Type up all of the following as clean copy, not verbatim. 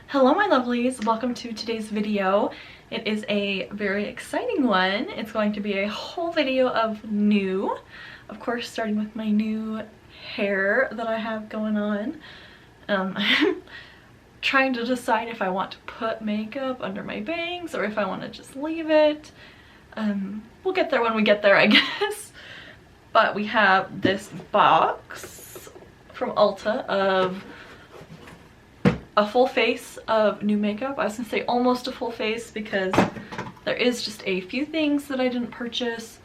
Hello my lovelies, welcome to today's video. It is a very exciting one. It's going to be a whole video of new, of course starting with my new hair that I have going on. I'm trying to decide if I want to put makeup under my bangs or if I want to just leave it. We'll get there when we get there, I guess. But we have this box from Ulta of a full face of new makeup. I was gonna say almost a full face because there is just a few things that I didn't purchase.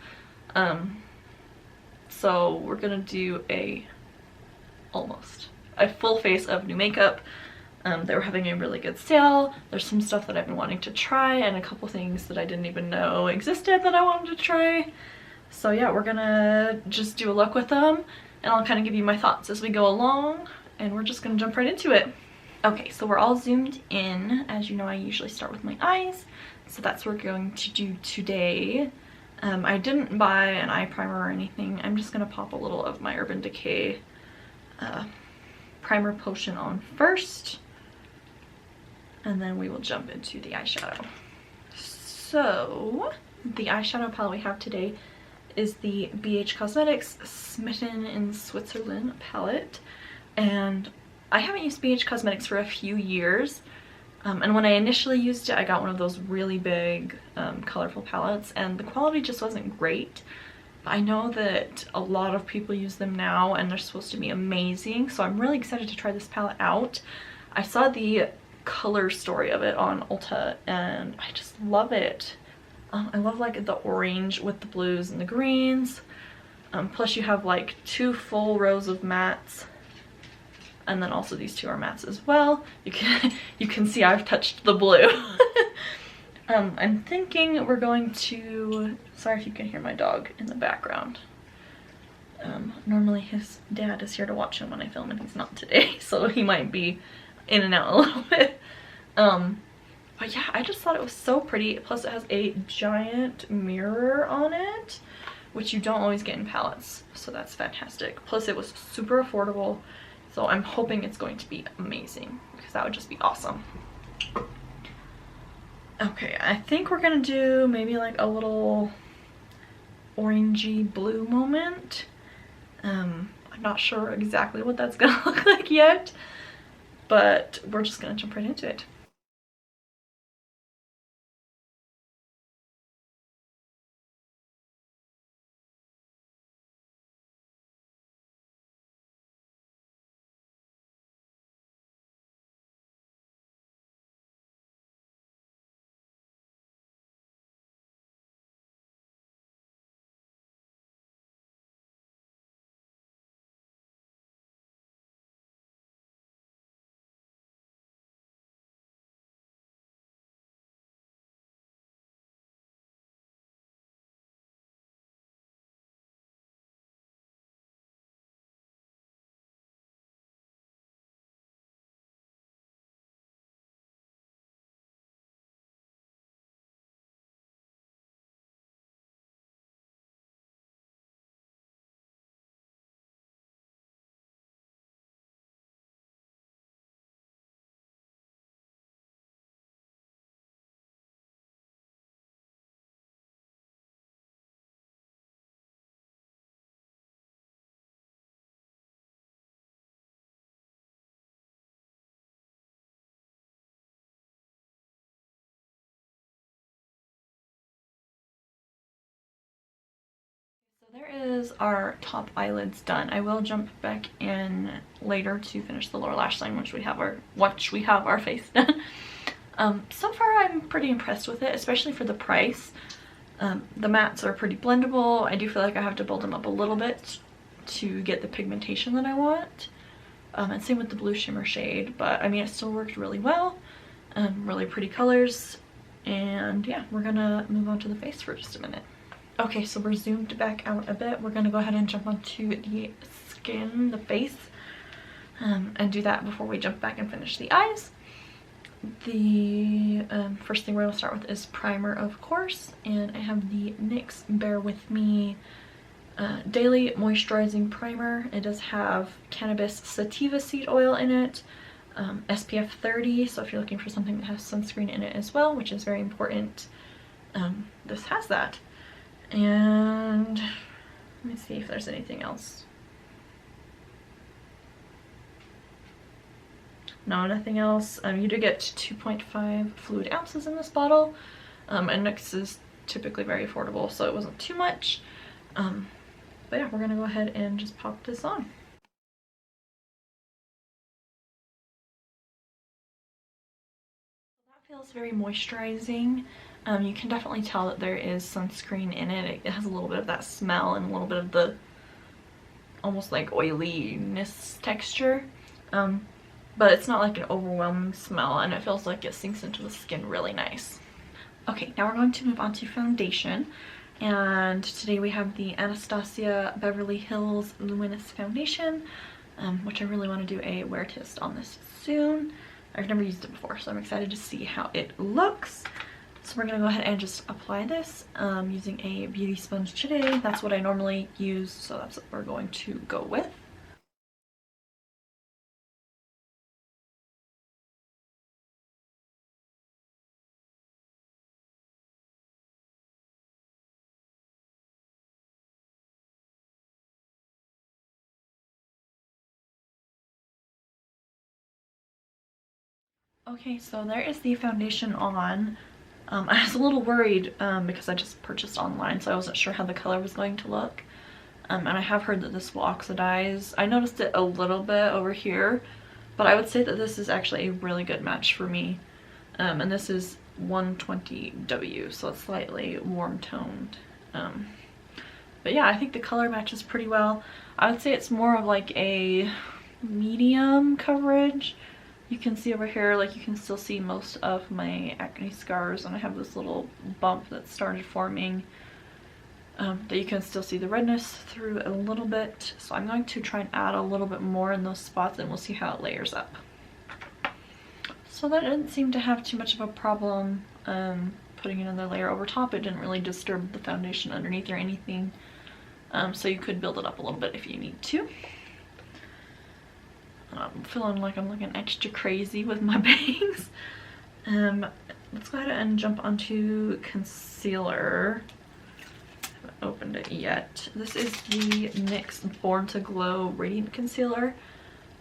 So we're gonna do almost a full face of new makeup. They were having a really good sale. There's some stuff that I've been wanting to try and a couple things that I didn't even know existed that I wanted to try. So yeah, we're gonna just do a look with them and I'll kind of give you my thoughts as we go along, and we're just gonna jump right into it. Okay, so we're all zoomed in. As you know, I usually start with my eyes, so that's what we're going to do today. I didn't buy an eye primer or anything. I'm just gonna pop a little of my Urban Decay primer potion on first, and then we will jump into the eyeshadow. So the eyeshadow palette we have today is the BH Cosmetics Smitten in Switzerland palette, and I haven't used BH Cosmetics for a few years, and when I initially used it I got one of those really big colorful palettes and the quality just wasn't great. I know that a lot of people use them now and they're supposed to be amazing, so I'm really excited to try this palette out. I saw the color story of it on Ulta and I just love it. I love like the orange with the blues and the greens, plus you have like 2 full rows of mattes. And then also these 2 are mattes as well. You can see I've touched the blue. I'm thinking we're going to, sorry if you can hear my dog in the background. Normally his dad is here to watch him when I film and he's not today, so he might be in and out a little bit. But yeah, I just thought it was so pretty. Plus it has a giant mirror on it, which you don't always get in palettes, so that's fantastic. Plus it was super affordable. So I'm hoping it's going to be amazing because that would just be awesome. Okay, I think we're gonna do maybe like a little orangey blue moment. I'm not sure exactly what that's gonna look like yet, but we're just gonna jump right into it. There is our top eyelids done. I will jump back in later to finish the lower lash line once we have our face done. So far I'm pretty impressed with it, especially for the price. The mattes are pretty blendable. I do feel like I have to build them up a little bit to get the pigmentation that I want. And same with the blue shimmer shade, but I mean it still worked really well. Really pretty colors. And yeah, we're gonna move on to the face for just a minute. Okay, so we're zoomed back out a bit. We're gonna go ahead and jump onto the skin, the face, and do that before we jump back and finish the eyes. The first thing we're gonna start with is primer, of course, and I have the NYX Bear With Me Daily Moisturizing Primer. It does have Cannabis Sativa seed oil in it. SPF 30, so if you're looking for something that has sunscreen in it as well, which is very important, this has that. And let me see if there's anything else. No, nothing else. You do get 2.5 fluid ounces in this bottle, and NYX is typically very affordable, so it wasn't too much. But yeah, we're gonna go ahead and just pop this on. That feels very moisturizing. You can definitely tell that there is sunscreen in it. It has a little bit of that smell and a little bit of the almost like oiliness texture. But it's not like an overwhelming smell, and it feels like it sinks into the skin really nice. Okay, now we're going to move on to foundation. And today we have the Anastasia Beverly Hills Luminous Foundation, which I really want to do a wear test on this soon. I've never used it before, so I'm excited to see how it looks. So we're going to go ahead and just apply this using a beauty sponge today. That's what I normally use, so that's what we're going to go with. Okay, so there is the foundation on. I was a little worried because I just purchased online, so I wasn't sure how the color was going to look. And I have heard that this will oxidize. I noticed it a little bit over here, but I would say that this is actually a really good match for me. And this is 120W, so it's slightly warm toned. But yeah, I think the color matches pretty well. I would say it's more of like a medium coverage. You can see over here, like you can still see most of my acne scars, and I have this little bump that started forming that you can still see the redness through a little bit. So I'm going to try and add a little bit more in those spots, and we'll see how it layers up. So that didn't seem to have too much of a problem putting another layer over top. It didn't really disturb the foundation underneath or anything. So you could build it up a little bit if you need to. I'm feeling like I'm looking extra crazy with my bangs. Let's go ahead and jump onto concealer. I haven't opened it yet. This is the NYX Born to Glow Radiant Concealer.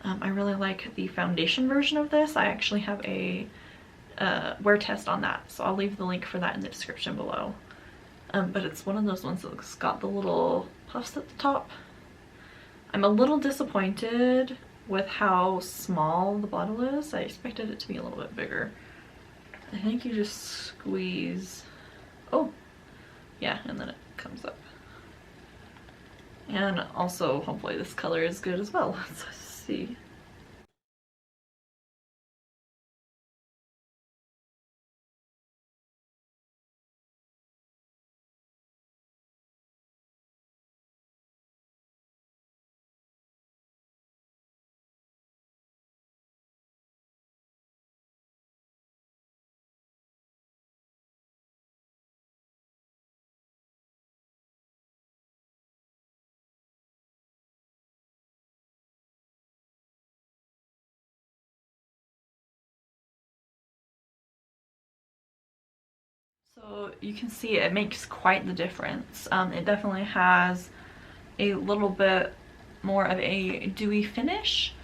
I really like the foundation version of this. I actually have a wear test on that, so I'll leave the link for that in the description below. But it's one of those ones that's got the little puffs at the top. I'm a little disappointed with how small the bottle is. I expected it to be a little bit bigger. I think you just squeeze. Oh, yeah, and then it comes up. And also, hopefully this color is good as well. Let's see. So you can see it makes quite the difference. It definitely has a little bit more of a dewy finish,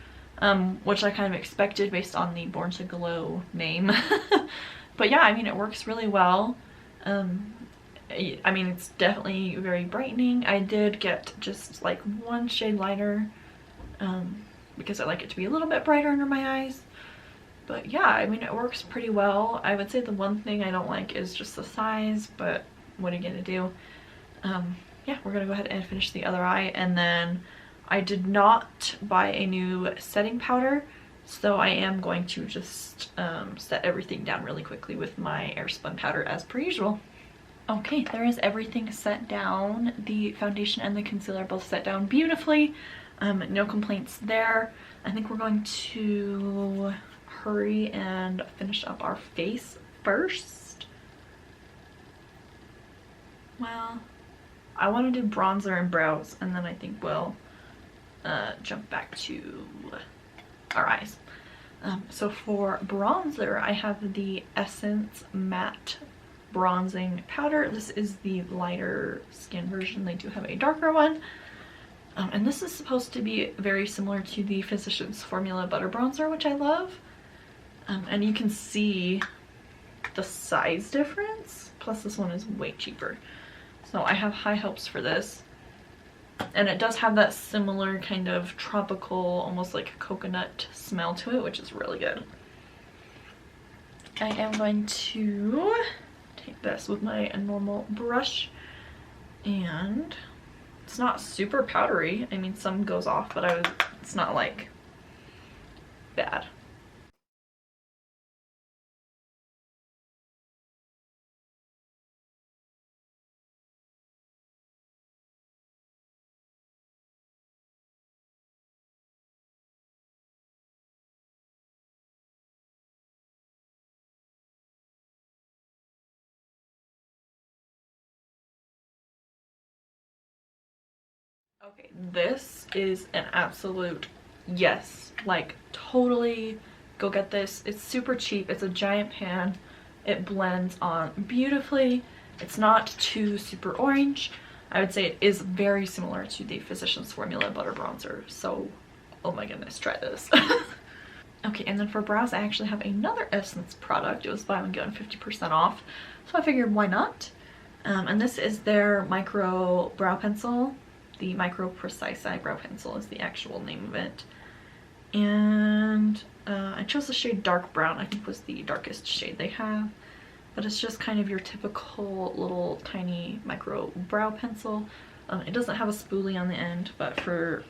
which I kind of expected based on the Born to Glow name. But yeah, I mean, it works really well. I mean, it's definitely very brightening. I did get just like one shade lighter because I like it to be a little bit brighter under my eyes. But yeah, I mean, it works pretty well. I would say the one thing I don't like is just the size, but what are you gonna do? Yeah, we're gonna go ahead and finish the other eye, and then I did not buy a new setting powder, so I am going to just set everything down really quickly with my Airspun powder as per usual. Okay, there is everything set down. The foundation and the concealer both set down beautifully. No complaints there. I think we're going to hurry and finish up our face first. Well, I want to do bronzer and brows, and then I think we'll jump back to our eyes. So for bronzer, I have the Essence Matte Bronzing Powder. This is the lighter skin version. They do have a darker one. And this is supposed to be very similar to the Physicians Formula Butter Bronzer, which I love. And you can see the size difference. Plus this one is way cheaper. So I have high hopes for this. And it does have that similar kind of tropical, almost like coconut smell to it, which is really good. I am going to take this with my normal brush, and it's not super powdery. I mean, some goes off, but it's not like bad. Okay, this is an absolute yes. Like, totally go get this. It's super cheap. It's a giant pan. It blends on beautifully. It's not too super orange. I would say it is very similar to the Physicians Formula Butter Bronzer. So, oh my goodness, try this. Okay, and then for brows, I actually have another Essence product. It was buy one get one 50% off. So I figured, why not? And this is their micro brow pencil. The Micro Precise Eyebrow Pencil is the actual name of it. And I chose the shade Dark Brown. I think was the darkest shade they have. But it's just kind of your typical little tiny micro brow pencil. It doesn't have a spoolie on the end, but for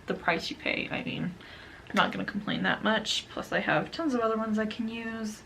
the price you pay, I mean, I'm not going to complain that much. Plus I have tons of other ones I can use.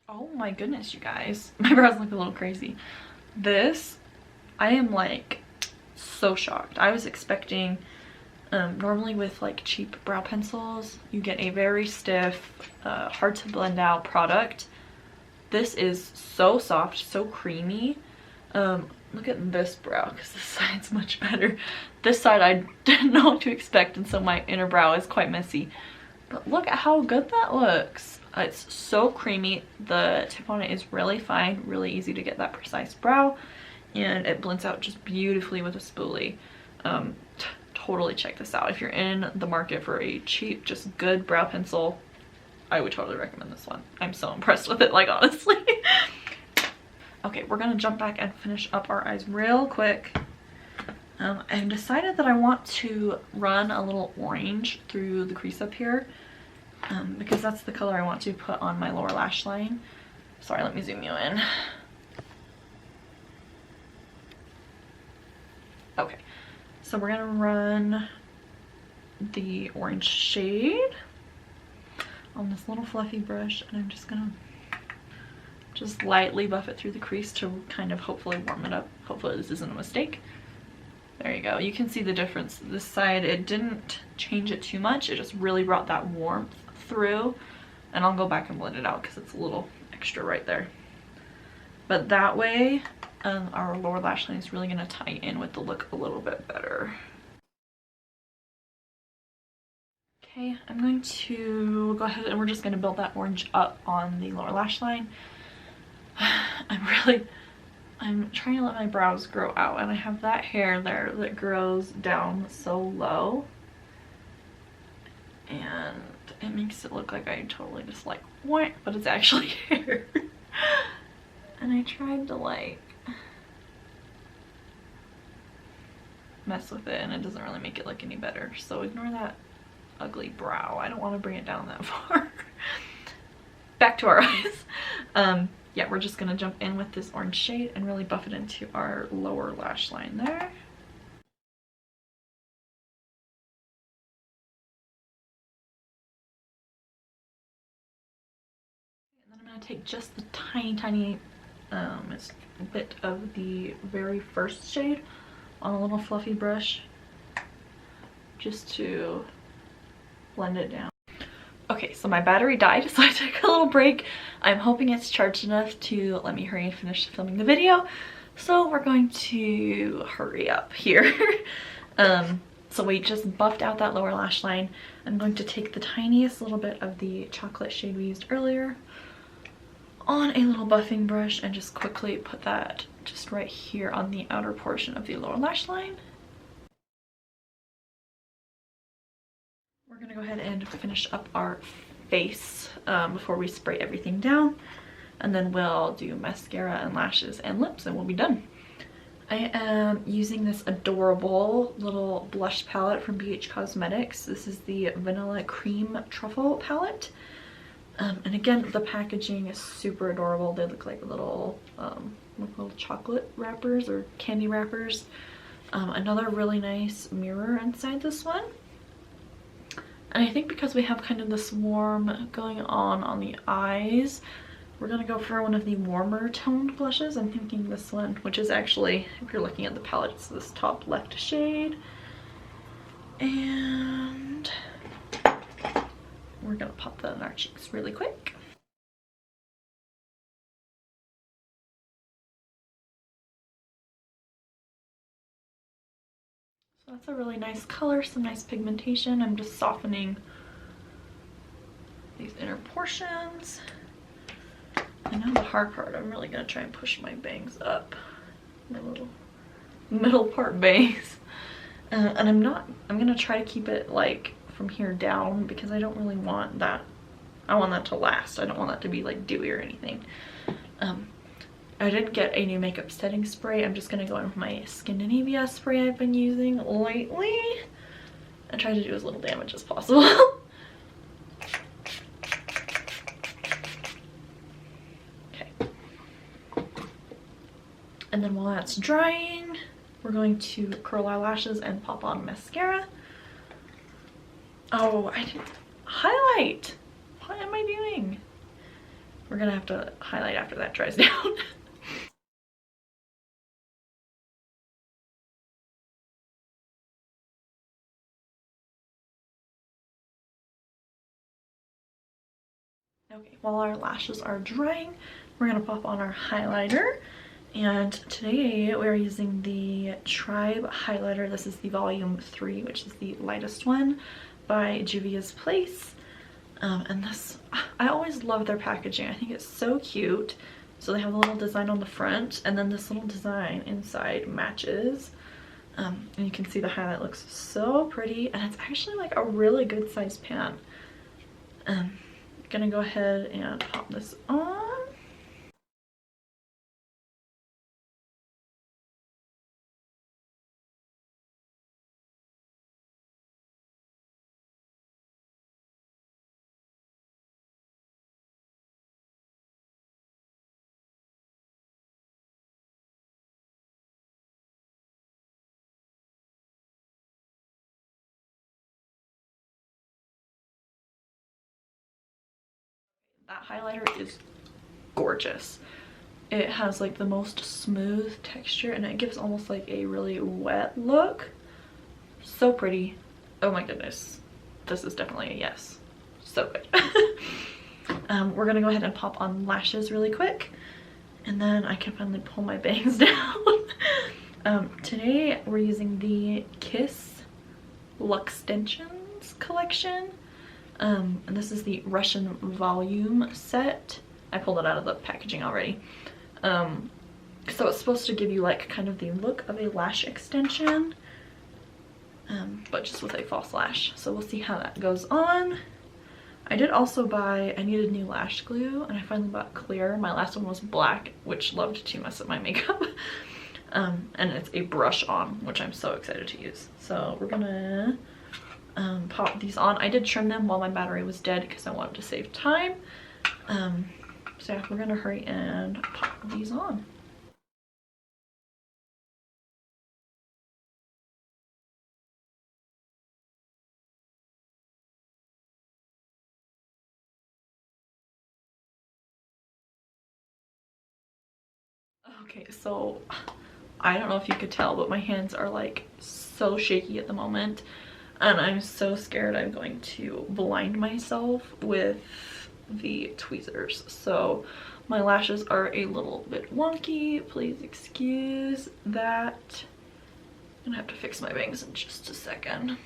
Oh my goodness, you guys. My brows look a little crazy. This, I am like so shocked. I was expecting, normally with like cheap brow pencils, you get a very stiff, hard to blend out product. This is so soft, so creamy. Look at this brow, because this side's much better. This side I didn't know what to expect, and so my inner brow is quite messy. But look at how good that looks. It's so creamy. The tip on it is really fine, really easy to get that precise brow, and it blends out just beautifully with a spoolie. Totally check this out. If you're in the market for a cheap, just good brow pencil, I would totally recommend this one. I'm so impressed with it, like, honestly. Okay, we're gonna jump back and finish up our eyes real quick. I've decided that I want to run a little orange through the crease up here, because that's the color I want to put on my lower lash line. Sorry, let me zoom you in. Okay, so we're gonna run the orange shade on this little fluffy brush, and I'm just gonna just lightly buff it through the crease to kind of hopefully warm it up. Hopefully this isn't a mistake. There you go. You can see the difference. This side, it didn't change it too much. It just really brought that warmth through. And I'll go back and blend it out because it's a little extra right there. But that way, our lower lash line is really going to tie in with the look a little bit better. Okay, I'm going to go ahead and we're just going to build that orange up on the lower lash line. I'm trying to let my brows grow out, and I have that hair there that grows down so low, and it makes it look like I totally just like what, but it's actually hair. And I tried to like mess with it, and it doesn't really make it look any better, so ignore that ugly brow. I don't want to bring it down that far. Back to our eyes. Yeah, we're just gonna jump in with this orange shade and really buff it into our lower lash line there. And then I'm gonna take just the tiny bit of the very first shade on a little fluffy brush just to blend it down. Okay, so my battery died, so I took a little break. I'm hoping it's charged enough to let me hurry and finish filming the video. So we're going to hurry up here. So we just buffed out that lower lash line. I'm going to take the tiniest little bit of the chocolate shade we used earlier on a little buffing brush and just quickly put that just right here on the outer portion of the lower lash line. We're gonna go ahead and finish up our face before we spray everything down, and then we'll do mascara and lashes and lips and we'll be done. I am using this adorable little blush palette from BH Cosmetics. This is the Vanilla Cream Truffle palette. And again, the packaging is super adorable. They look like little chocolate wrappers or candy wrappers. Another really nice mirror inside this one. And I think because we have kind of this warm going on the eyes, we're gonna go for one of the warmer toned blushes. I'm thinking this one, which is actually, if you're looking at the palette, it's this top left shade. And we're gonna pop that in our cheeks really quick. So that's a really nice color, some nice pigmentation. I'm just softening these inner portions. And now the hard part, I'm really gonna try and push my bangs up. My little middle part bangs. And I'm gonna try to keep it like from here down because I don't really want that. I want that to last. I don't want that to be like dewy or anything. I did get a new makeup setting spray. I'm just gonna go in with my Scandinavia spray I've been using lately and try to do as little damage as possible. And then while that's drying, we're going to curl our lashes and pop on mascara. Oh, I didn't highlight. What am I doing? We're gonna have to highlight after that dries down. Okay, while our lashes are drying, we're gonna pop on our highlighter. And today we're using the Tribe highlighter. This is the volume 3, which is the lightest one by Juvia's Place. And this, I always love their packaging. I think it's so cute. So they have a little design on the front, and then this little design inside matches. And you can see the highlight looks so pretty, and it's actually like a really good sized pan. Gonna go ahead and pop this on. That highlighter is gorgeous. It has like the most smooth texture and it gives almost like a really wet look. So pretty. Oh my goodness. This is definitely a yes. So good. We're gonna go ahead and pop on lashes really quick and then I can finally pull my bangs down. Today we're using the Kiss Luxtensions collection. And this is the Russian volume set. I pulled it out of the packaging already. So it's supposed to give you like kind of the look of a lash extension, but just with a false lash. So we'll see how that goes on. I did also I needed new lash glue and I finally bought clear. My last one was black, which loved to mess up my makeup. And it's a brush on, which I'm so excited to use. So we're gonna pop these on. I did trim them while my battery was dead because I wanted to save time. So yeah, we're gonna hurry and pop these on. Okay, so I don't know if you could tell, but my hands are like so shaky at the moment, and I'm so scared I'm going to blind myself with the tweezers. So my lashes are a little bit wonky. Please excuse that. I'm gonna have to fix my bangs in just a second.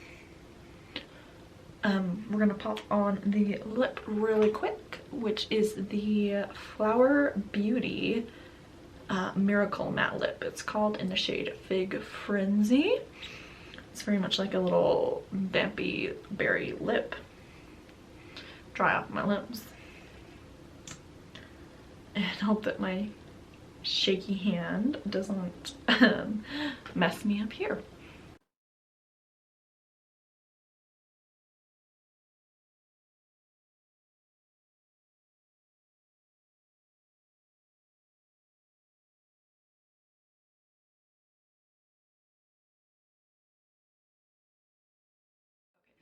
We're gonna pop on the lip really quick, which is the Flower Beauty Miracle Matte Lip. It's called in the shade Fig Frenzy. It's very much like a little vampy berry lip. Dry off my lips. And hope that my shaky hand doesn't mess me up here.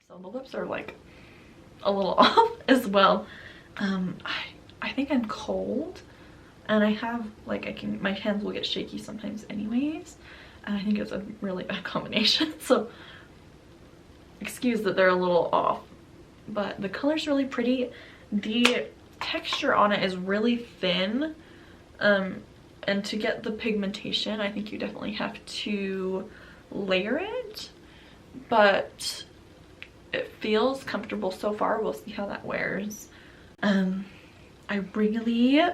So the lips are like a little off as well. I think I'm cold, and I have like my hands will get shaky sometimes anyways, and I think it's a really bad combination. So excuse that they're a little off, but the color's really pretty. The texture on it is really thin, and to get the pigmentation I think you definitely have to layer it, but it feels comfortable so far. We'll see how that wears.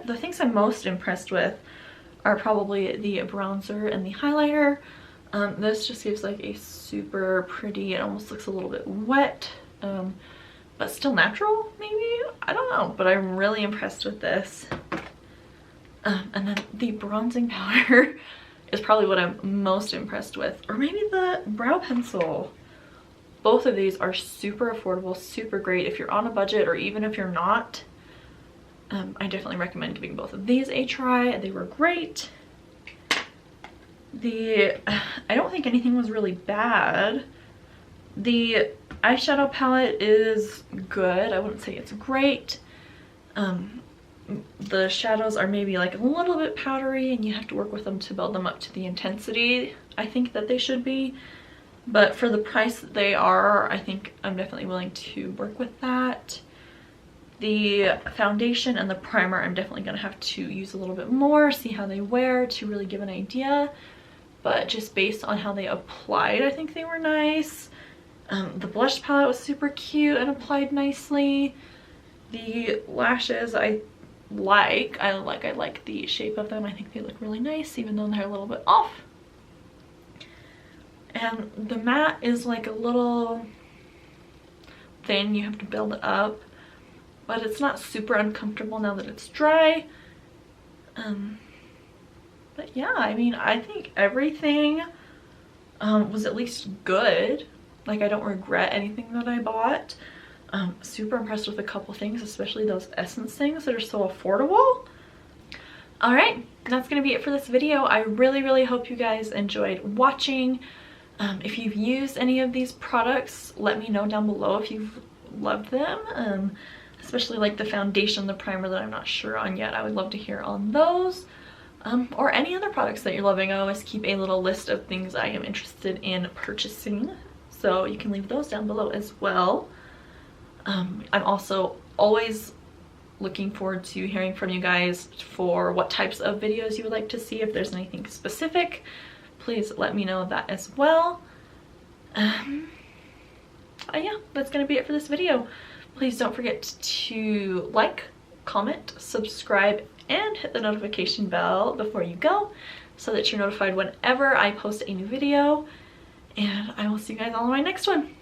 The things I'm most impressed with are probably the bronzer and the highlighter. This just gives like a super pretty, it almost looks a little bit wet, but still natural maybe? I don't know, but I'm really impressed with this. And then the bronzing powder is probably what I'm most impressed with, or maybe the brow pencil. Both of these are super affordable, super great if you're on a budget, or even if you're not. I definitely recommend giving both of these a try. They were great. I don't think anything was really bad. The eyeshadow palette is good. I wouldn't say it's great. The shadows are maybe like a little bit powdery, and you have to work with them to build them up to the intensity I think that they should be. But for the price that they are, I think I'm definitely willing to work with that. The foundation and the primer I'm definitely going to have to use a little bit more, see how they wear to really give an idea. But just based on how they applied, I think they were nice. The blush palette was super cute and applied nicely. The lashes I like the shape of them. I think they look really nice even though they're a little bit off. And the matte is like a little thin, you have to build it up, but it's not super uncomfortable now that it's dry. But yeah, I mean, I think everything was at least good. Like, I don't regret anything that I bought. Super impressed with a couple things, especially those essence things that are so affordable. All right, that's gonna be it for this video. I really hope you guys enjoyed watching. If you've used any of these products, let me know down below if you've loved them, especially like the foundation, the primer that I'm not sure on yet. I would love to hear on those, or any other products that you're loving. I always keep a little list of things I am interested in purchasing, so you can leave those down below as well. I'm also always looking forward to hearing from you guys for what types of videos you would like to see. If there's anything specific, please let me know that as well. Yeah, that's gonna be it for this video. Please don't forget to like, comment, subscribe, and hit the notification bell before you go so that you're notified whenever I post a new video. And I will see you guys all in my next one.